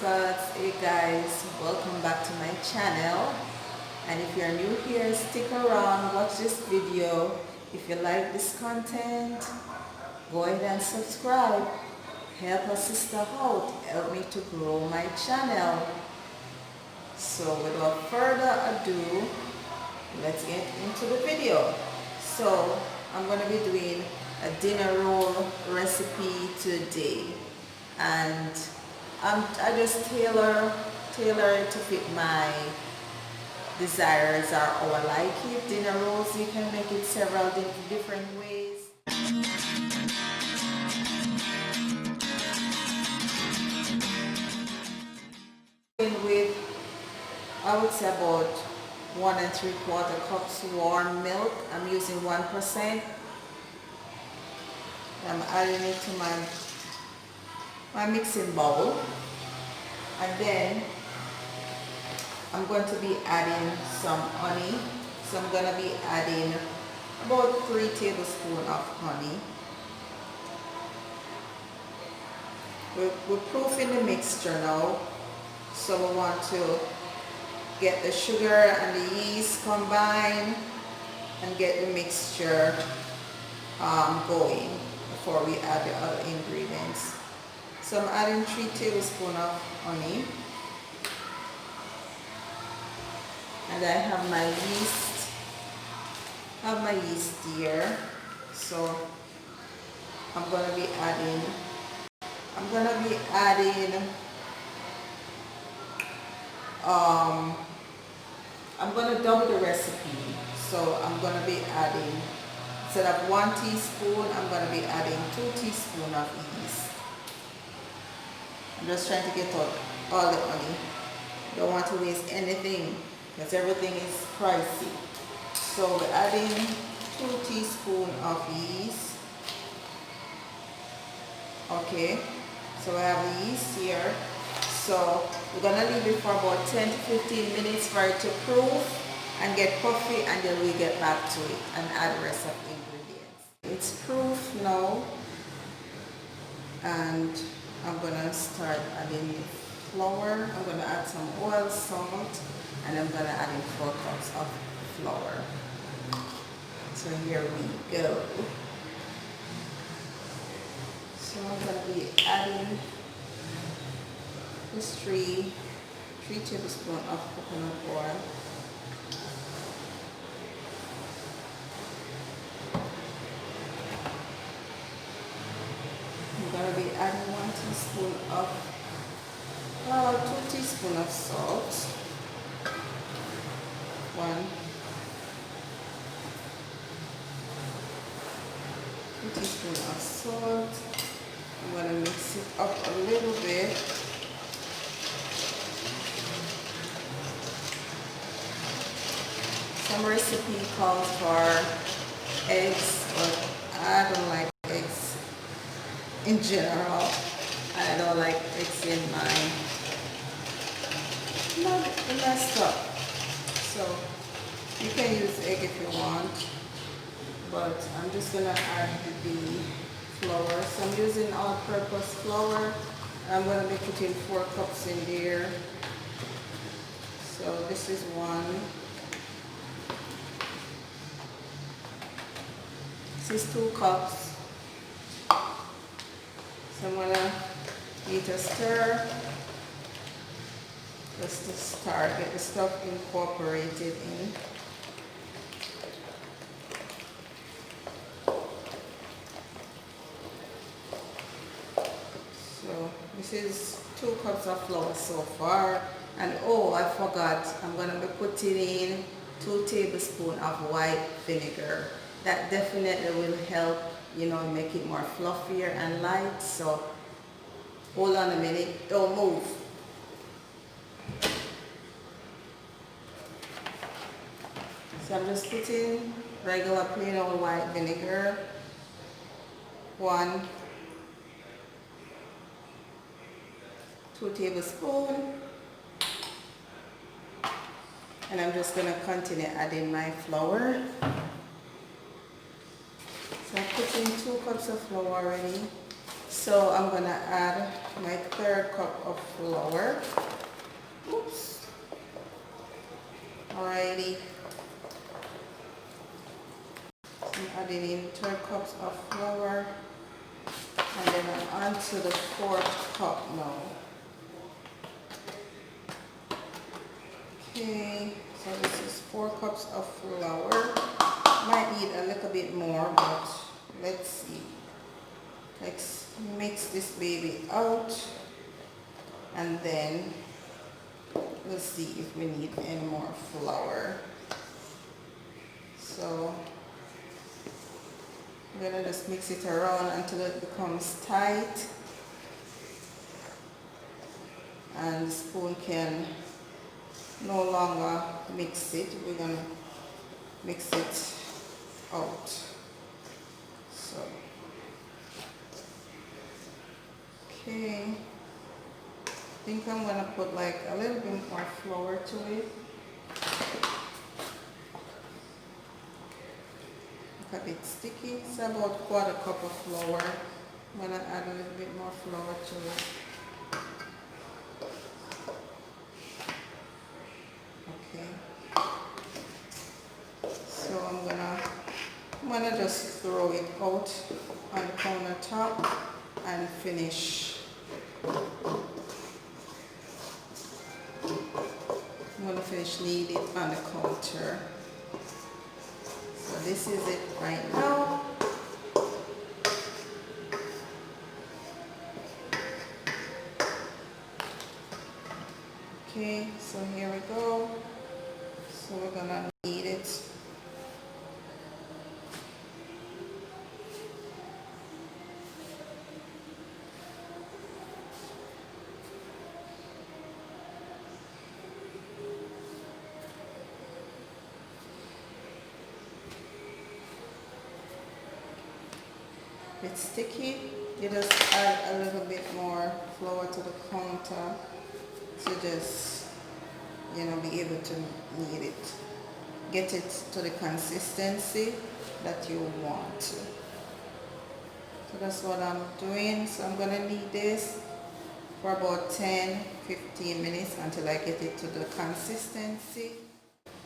Scots. Hey guys, welcome back to my channel. And if you're new here, stick around, watch this video. If you like this content, go ahead and subscribe. Help a sister out, help me to grow my channel. So without further ado, let's get into the video. So I'm going to be doing a dinner roll recipe today, and I just tailor it to fit my desires or how I like it. Dinner rolls, you can make it several different ways. With, I would say, about 1 3/4 cups warm milk. I'm using 1%. I'm adding it to my mixing bowl, and then I'm going to be adding some honey. So I'm going to be adding about 3 tablespoons of honey. We're proofing the mixture now, so we want to get the sugar and the yeast combined and get the mixture going before we add the other ingredients. So I'm adding 3 tablespoons of honey, and I have my yeast here. So I'm going to be adding I'm going to double the recipe. So I'm going to be adding, instead of 1 teaspoon, I'm going to be adding 2 teaspoons of yeast. I'm just trying to get out all the honey. Don't want to waste anything because everything is pricey. So we're adding 2 teaspoons of yeast. Okay, so I have the yeast here. So we're going to leave it for about 10 to 15 minutes for it to proof and get puffy, and then we get back to it and add the rest of the ingredients. It's proof now, and I'm going to start adding flour. I'm going to add some oil, salt, and I'm going to add in 4 cups of flour. So here we go. So I'm going to be adding just 3 tablespoons of coconut oil. I'm going to be adding 1 teaspoon of 2 teaspoons of salt. 2 teaspoons of salt. I'm going to mix it up a little bit. Some recipe calls for eggs, but I don't like eggs in general. I don't like eggs in mine. Not messed up. So you can use egg if you want, but I'm just gonna add the flour. So I'm using all-purpose flour. I'm gonna be putting 4 cups in there. So this is 1. This is 2 cups. So I'm gonna give it a stir just to start, get the stuff incorporated in. So this is 2 cups of flour so far. And oh, I forgot, I'm gonna be putting in 2 tablespoons of white vinegar. That definitely will help, you know, make it more fluffier and light. So hold on a minute, don't move. So I'm just putting regular plain old white vinegar. 2 tablespoons. And I'm just going to continue adding my flour. So I put in 2 cups of flour already. So I'm gonna add my third cup of flour. Oops. Alrighty. So I'm adding in 3 cups of flour, and then I'm on to the 4th cup now. Okay, so this is 4 cups of flour. Might need a little bit more, but let's see. Let's mix this baby out, and then we'll see if we need any more flour. So I'm gonna just mix it around until it becomes tight, and the spoon can no longer mix it. We're gonna mix it out. So okay, I think I'm gonna put like a little bit more flour to it. A bit sticky. It's about 1/4 cup of flour. I'm gonna add a little bit more flour to it. Okay. So I'm gonna just throw it out on the countertop and finish. I'm gonna finish kneading it on the counter. So this is it right now. Okay, so here we go. So we're gonna knead it. It's sticky. You just add a little bit more flour to the counter to just, you know, be able to knead it. Get it to the consistency that you want. So that's what I'm doing. So I'm gonna knead this for about 10-15 minutes until I get it to the consistency.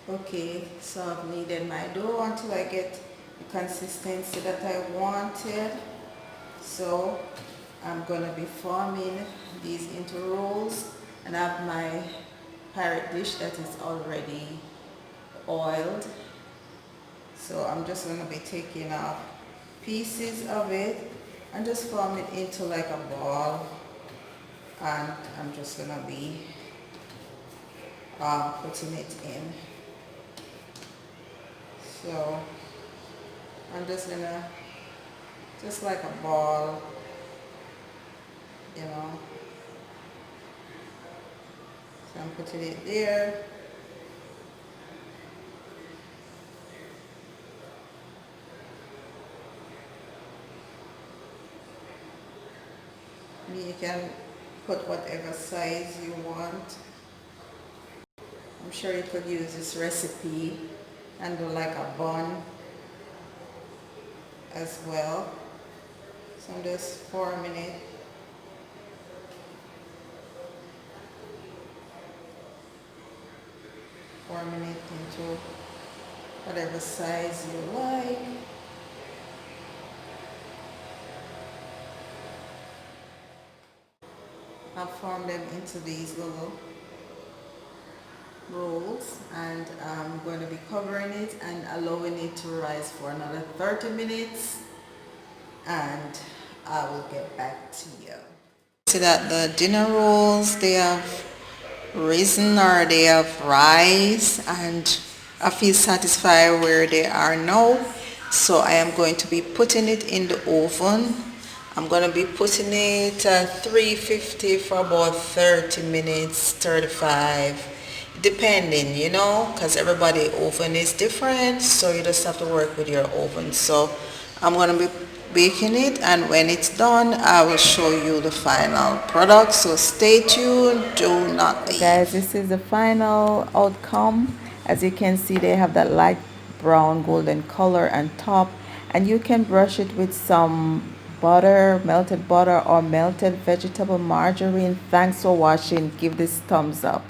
Okay, so I've kneaded my dough until I get the consistency that I wanted. So I'm gonna be forming these into rolls, and I have my Pirate dish that is already oiled. So I'm just going to be taking off pieces of it and just form it into like a ball, and I'm just going to be putting it in. So I'm just going to, just like a ball, you know. So I'm putting it there. You can put whatever size you want. I'm sure you could use this recipe and do like a bun as well. So I'm just forming it. Forming it into whatever size you like. I'll form them into these little rolls, and I'm going to be covering it and allowing it to rise for another 30 minutes, and I will get back to you. See that the dinner rolls, they have risen or they have rise, and I feel satisfied where they are now. So I am going to be putting it in the oven. I'm going to be putting it at 350 for about 30 minutes, 35, depending, you know, because everybody oven is different, so you just have to work with your oven. So I'm going to be baking it, and when it's done I will show you the final product, so stay tuned, do not leave. Guys, this is the final outcome. As you can see, they have that light brown golden color on top, and you can brush it with some melted butter or melted vegetable margarine. Thanks for watching. Give this thumbs up.